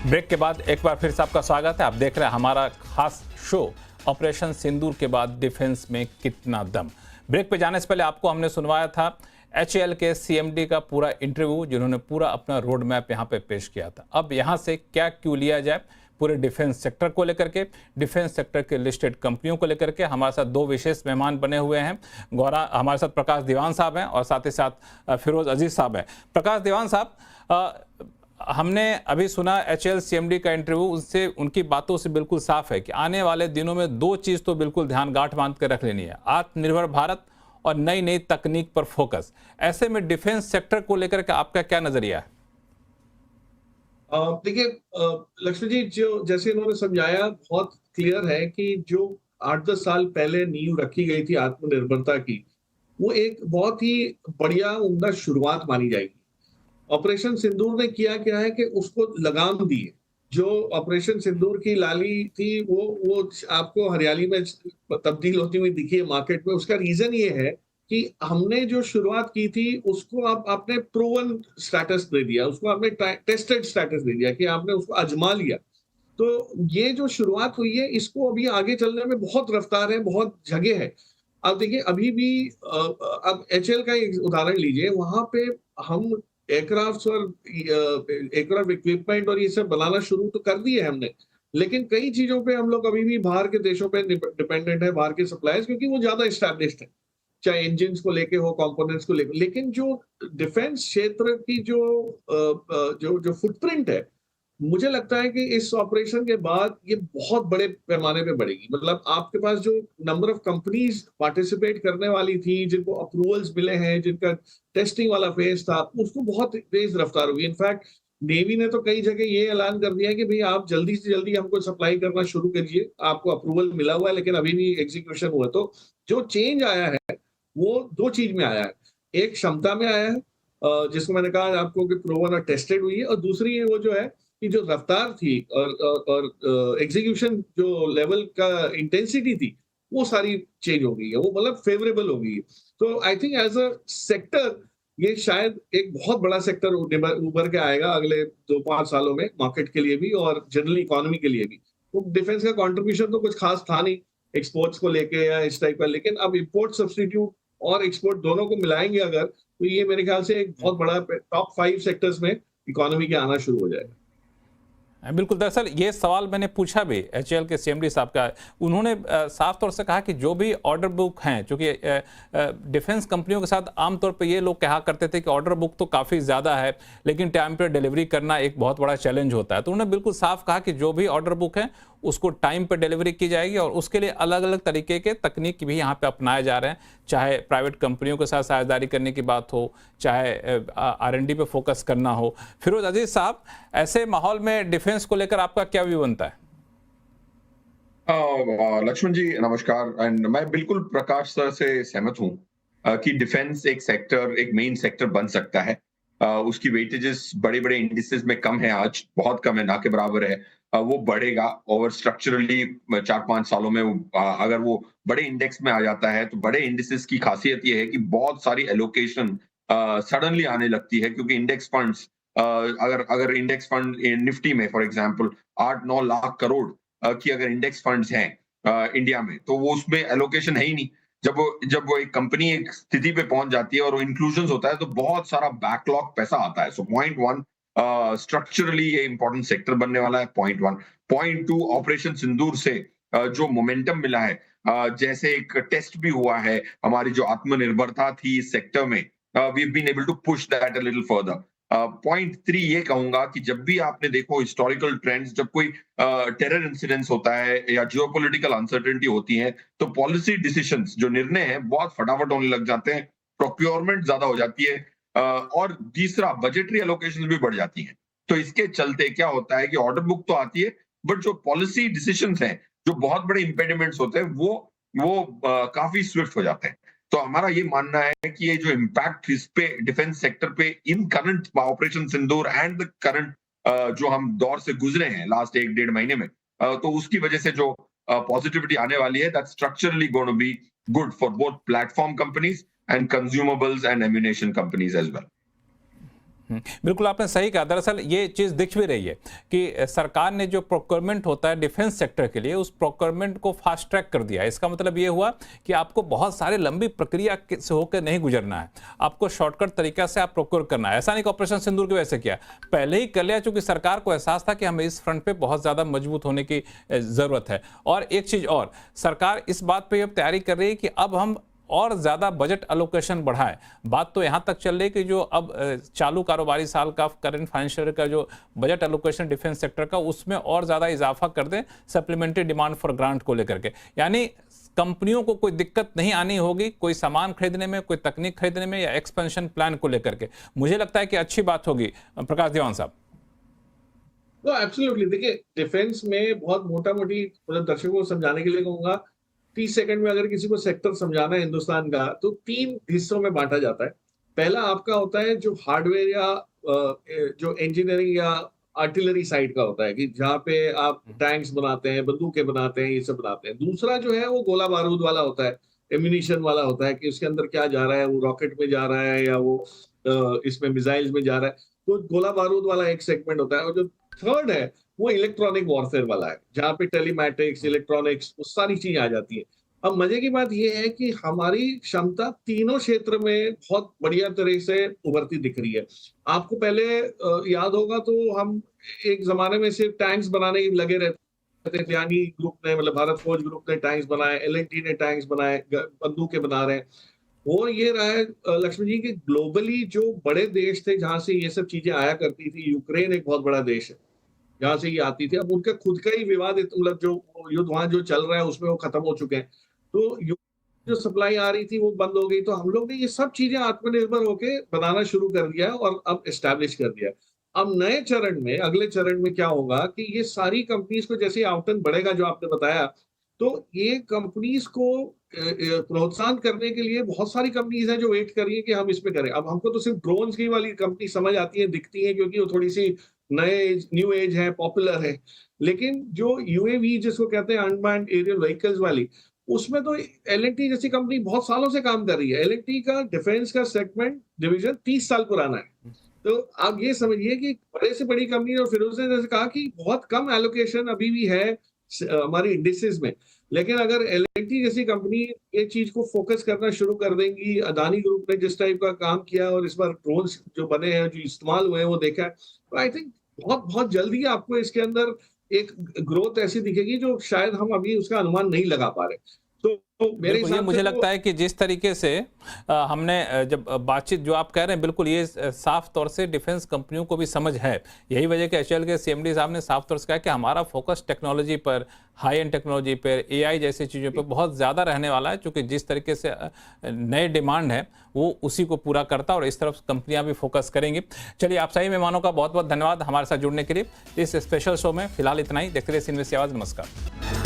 Break के बाद एक बार फिर से आपका स्वागत है। आप देख रहे हैं हमारा खास शो ऑपरेशन सिंदूर के बाद डिफेंस में कितना दम। ब्रेक पे जाने से पहले आपको हमने सुनवाया था HAL के CMD का पूरा इंटरव्यू, जिन्होंने पूरा अपना रोड मैप यहाँ पे पेश किया था। अब यहाँ से क्या क्यों लिया जाए पूरे डिफेंस सेक्टर को लेकर के, डिफेंस सेक्टर के लिस्टेड कंपनियों को लेकर के हमारे साथ दो विशेष मेहमान बने हुए हैं। गौरा हमारे साथ प्रकाश दीवान साहब हैं और साथ ही साथ फिरोज अजीज साहब हैं। प्रकाश दीवान साहब, हमने अभी सुना HAL CMD का इंटरव्यू, उससे उनकी बातों से बिल्कुल साफ है कि आने वाले दिनों में दो चीज़ तो बिल्कुल ध्यान गांठ बांध कर रख लेनी है, आत्मनिर्भर भारत और नई नई तकनीक पर फोकस। ऐसे में डिफेंस सेक्टर को लेकर के आपका क्या नजरिया है? देखिए लक्ष्मण जी, जो जैसे इन्होंने समझाया बहुत क्लियर है कि जो 8-10 साल पहले नींव रखी गई थी आत्मनिर्भरता की, वो एक बहुत ही बढ़िया उम्दा शुरुआत मानी जाएगी। ऑपरेशन सिंदूर ने किया क्या है कि उसको लगाम दी है। जो ऑपरेशन सिंदूर की लाली थी वो आपको हरियाली में तब्दील होती हुई दिखी है मार्केट में। उसका रीजन ये है कि हमने जो शुरुआत की थी उसको आप आपने प्रूवन स्टेटस दे दिया, उसको आपने टेस्टेड स्टेटस दे दिया कि आपने उसको आजमा लिया। तो ये जो शुरुआत हुई है, इसको अभी आगे चलने में बहुत रफ्तार है, बहुत जगह है। अब देखिए अभी भी अब HAL का एक उदाहरण लीजिए, वहां पे हम एयरक्राफ्ट और एयरक्राफ्ट इक्विपमेंट और ये सब बनाना शुरू तो कर दिए हमने, लेकिन कई चीजों पे हम लोग अभी भी बाहर के देशों पे डिपेंडेंट है, बाहर के सप्लायर्स, क्योंकि वो ज्यादा एस्टैब्लिश्ड है, चाहे इंजन को लेके हो, कंपोनेंट्स को लेके। लेकिन जो डिफेंस क्षेत्र की जो फुटप्रिंट है, मुझे लगता है कि इस ऑपरेशन के बाद ये बहुत बड़े पैमाने पे बढ़ेगी। मतलब आपके पास जो नंबर ऑफ कंपनीज पार्टिसिपेट करने वाली थी, जिनको अप्रूवल्स मिले हैं, जिनका टेस्टिंग वाला फेज था, उसको बहुत तेज रफ्तार होगी। इनफैक्ट नेवी ने तो कई जगह ये ऐलान कर दिया है कि भाई आप जल्दी से जल्दी हमको सप्लाई करना शुरू करिए, आपको अप्रूवल मिला हुआ है लेकिन अभी भी एग्जीक्यूशन हुआ। तो जो चेंज आया है वो दो चीज में आया है। एक क्षमता में आया है, जिसको मैंने कहा आपको कि प्रूवन और टेस्टेड हुई है, और दूसरी वो जो है कि जो रफ्तार थी और एग्जीक्यूशन जो लेवल का इंटेंसिटी थी, वो सारी चेंज हो गई है, वो मतलब फेवरेबल हो गई है। तो I think as a sector ये शायद एक बहुत बड़ा सेक्टर उभर के आएगा अगले 2-5 सालों में, मार्केट के लिए भी और जनरल इकोनॉमी के लिए भी। तो डिफेंस का कंट्रीब्यूशन तो कुछ खास था नहीं एक्सपोर्ट्स को लेके या इस टाइप का, लेकिन अब इंपोर्ट सब्स्टिट्यूट और एक्सपोर्ट दोनों को मिलाएंगे अगर, तो ये मेरे ख्याल से एक बहुत बड़ा टॉप 5 सेक्टर्स में इकोनॉमी के आना शुरू हो जाएगा। बिल्कुल, दरअसल ये सवाल मैंने पूछा भी HAL के CMD साहब का। उन्होंने साफ तौर से कहा कि जो भी ऑर्डर बुक हैं, चूंकि डिफेंस कंपनियों के साथ आमतौर पे ये लोग कहा करते थे कि ऑर्डर बुक तो काफ़ी ज़्यादा है लेकिन टाइम पर डिलीवरी करना एक बहुत बड़ा चैलेंज होता है। तो उन्होंने बिल्कुल साफ कहा कि जो भी ऑर्डर बुक है उसको टाइम पर डिलीवरी की जाएगी और उसके लिए अलग अलग तरीके के तकनीक भी यहाँ पे अपनाए जा रहे हैं, चाहे प्राइवेट कंपनियों के साथ साझेदारी करने की बात हो, चाहे R&D पे फोकस करना हो। फिरोज अजीज साहब, ऐसे माहौल में डिफेंस को लेकर आपका क्या व्यू बनता है? लक्ष्मण जी नमस्कार। एंड मैं बिल्कुल प्रकाश सर से सहमत हूँ कि डिफेंस एक सेक्टर, एक मेन सेक्टर बन सकता है। उसकी वेटेजेस बड़े बड़े इंडिसेस में कम है, आज बहुत कम है, ना के बराबर है। वो बढ़ेगा और स्ट्रक्चरली 4-5 सालों में अगर वो बड़े इंडेक्स में आ जाता है, तो बड़े इंडिसेस की खासियत ये है कि बहुत सारी एलोकेशन सडनली आने लगती है, क्योंकि इंडेक्स फंड्स अगर अगर इंडेक्स फंड निफ्टी में फॉर एग्जांपल 8-9 लाख करोड़ कि अगर इंडेक्स फंड्स हैं इंडिया में, तो वो उसमें एलोकेशन है ही नहीं। जब वो एक कंपनी एक स्थिति पे पहुंच जाती है और वो इंक्लूजन होता है, तो बहुत सारा बैकलॉग पैसा आता है। सो पॉइंट वन, स्ट्रक्चरली ये इंपॉर्टेंट सेक्टर बनने वाला है, point one. Point two, operation Sindoor से जो मोमेंटम मिला है, जैसे एक टेस्ट भी हुआ है, हमारी जो आत्मनिर्भरता थी इस सेक्टर में, we been able to push that a little further. Point three ये कहूंगा कि जब भी आपने देखो हिस्टोरिकल ट्रेंड्स, जब कोई टेरर इंसिडेंट्स होता है या जियोपॉलिटिकल अनसर्टेनिटी होती है, तो पॉलिसी डिसीजंस, जो निर्णय हैं, बहुत फटाफट होने लग जाते हैं, प्रोक्योरमेंट ज्यादा हो जाती है, और तीसरा बजटरी एलोकेशन भी बढ़ जाती है। तो इसके चलते क्या होता है कि ऑर्डर बुक तो आती है, बट जो पॉलिसी डिसीजंस हैं, जो बहुत बड़े इंपेडिमेंट्स होते हैं, वो काफी स्विफ्ट हो जाते हैं। तो हमारा ये मानना है कि ये जो इम्पैक्ट इस पे डिफेंस सेक्टर पे in current operation Sindoor and the current जो हम दौर से गुजरे हैं लास्ट 1-1.5 महीने में, तो उसकी वजह से जो पॉजिटिविटी आने वाली है, that structurally going to be good for both platform companies and consumables and ammunition companies as well. बिल्कुल आपने सही कहा। दरअसल ये चीज़ दिख भी रही है कि सरकार ने जो प्रोक्योरमेंट होता है डिफेंस सेक्टर के लिए, उस प्रोक्योरमेंट को फास्ट ट्रैक कर दिया। इसका मतलब ये हुआ कि आपको बहुत सारे लंबी प्रक्रिया से होकर नहीं गुजरना है, आपको शॉर्टकट तरीका से आप प्रोक्योर करना है। ऐसा नहीं कि ऑपरेशन सिंदूर की वजह से किया, पहले ही कर लिया, चूंकि सरकार को एहसास था कि हमें इस फ्रंट पे बहुत ज़्यादा मजबूत होने की ज़रूरत है। और एक चीज़ और, सरकार इस बात पर अब तैयारी कर रही है कि अब हम और ज़्यादा बजट अलोकेशन बढ़ाए। बात तो यहाँ तक चल रही है कि जो अब चालू कारोबारी साल का करंट फाइनेंशियल का जो बजट अलोकेशन डिफेंस सेक्टर का, उसमें और ज़्यादा इजाफा कर दें सप्लीमेंट्री डिमांड फॉर ग्रांट को लेकर के। यानी कंपनियों को कोई दिक्कत नहीं आनी होगी कोई सामान खरीदने में, कोई तकनीक खरीदने में या एक्सपेंशन प्लान को लेकर के। मुझे लगता है कि अच्छी बात होगी। प्रकाश दीवान साहब। तो एब्सोल्युटली, देखिए डिफेंस में बहुत मोटा मोटी मतलब दर्शकों को समझाने के लिए कहूंगा, 30 सेकंड में अगर किसी को सेक्टर समझाना है हिंदुस्तान का, तो 3 हिस्सों में बांटा जाता है। पहला आपका होता है जो हार्डवेयर या जो इंजीनियरिंग या आर्टिलरी साइड का होता है, कि जहाँ पे आप टैंक्स बनाते हैं, बंदूकें बनाते हैं, ये सब बनाते हैं। दूसरा जो है वो गोला बारूद वाला होता है, एम्यूनिशन वाला होता है, कि उसके अंदर क्या जा रहा है, वो रॉकेट में जा रहा है या वो इसमें मिसाइल्स में जा रहा है। तो गोला बारूद वाला एक सेगमेंट होता है। और जो थर्ड है वो इलेक्ट्रॉनिक वॉरफेयर वाला है, जहाँ पे टेलीमैटिक्स, इलेक्ट्रॉनिक्स, वो सारी चीजें आ जाती है। अब मजे की बात ये है कि हमारी क्षमता तीनों क्षेत्र में बहुत बढ़िया तरह से उभरती दिख रही है। आपको पहले याद होगा तो हम एक जमाने में सिर्फ टैंक्स बनाने ही लगे रहते थे। यानी ग्रुप ने, मतलब भारत फौज ग्रुप ने टैंक्स बनाए, एल&टी ने टैंक्स बनाए, बंदूकें बना रहे हैं। और ये रहा है लक्ष्मण जी, कि ग्लोबली जो बड़े देश थे जहां से ये सब चीजें आया करती थी, यूक्रेन एक बहुत बड़ा देश है जहां से ये आती थी। अब उनका खुद का ही विवाद, मतलब जो युद्ध वहां जो चल रहा है उसमें वो खत्म हो चुके हैं, तो जो सप्लाई आ रही थी वो बंद हो गई। तो हम लोग ने ये सब चीजें आत्मनिर्भर होके बनाना शुरू कर दिया है और अब एस्टैब्लिश कर दिया है। अब नए चरण में, अगले चरण में क्या होगा कि ये सारी कंपनीज को जैसे आवंटन बढ़ेगा जो आपने बताया, तो ये कंपनीज को प्रोत्साहन करने के लिए बहुत सारी कंपनीज हैं जो वेट कर रही है कि हम इसमें करें। अब हमको तो सिर्फ ड्रोन्स की वाली कंपनी समझ आती है, दिखती है, क्योंकि वो थोड़ी सी नए न्यू एज है, पॉपुलर है। लेकिन जो यूएवी जिसको कहते हैं अनमैन्ड एरियल व्हीकल्स वाली, उसमें तो एल&टी जैसी कंपनी बहुत सालों से काम कर रही है। एल&टी का डिफेंस का सेगमेंट डिवीजन 30 साल पुराना है। तो आप ये समझिए कि बड़े से बड़ी कंपनी, और फिरोज ने जैसे कहा कि बहुत कम एलोकेशन अभी भी है हमारी इंडिसेस में। लेकिन अगर एल&टी जैसी कंपनी ये चीज को फोकस करना शुरू कर देंगी, अदानी ग्रुप ने जिस टाइप का काम किया और इस बार ड्रोन्स जो बने हैं, जो इस्तेमाल हुए हैं, वो देखा है, तो आई थिंक बहुत बहुत जल्दी आपको इसके अंदर एक ग्रोथ ऐसी दिखेगी जो शायद हम अभी उसका अनुमान नहीं लगा पा रहे। तो मेरे बिल्कुल, ये हिसाब मुझे से लगता है कि जिस तरीके से हमने जब बातचीत जो आप कह रहे हैं, बिल्कुल ये साफ तौर से डिफेंस कंपनियों को भी समझ है। यही वजह कि एचएएल के सीएमडी साहब ने साफ तौर से कहा कि हमारा फोकस टेक्नोलॉजी पर, हाई एंड टेक्नोलॉजी पर, एआई जैसी चीज़ों पर बहुत ज़्यादा रहने वाला है, क्योंकि जिस तरीके से नए डिमांड है वो उसी को पूरा करता है और इस तरफ कंपनियां भी फोकस करेंगी। चलिए, आप सही मेहमानों का बहुत बहुत धन्यवाद हमारे साथ जुड़ने के लिए इस स्पेशल शो में। फिलहाल इतना ही। देखते रहिए सीएनबीसी आवाज़। नमस्कार।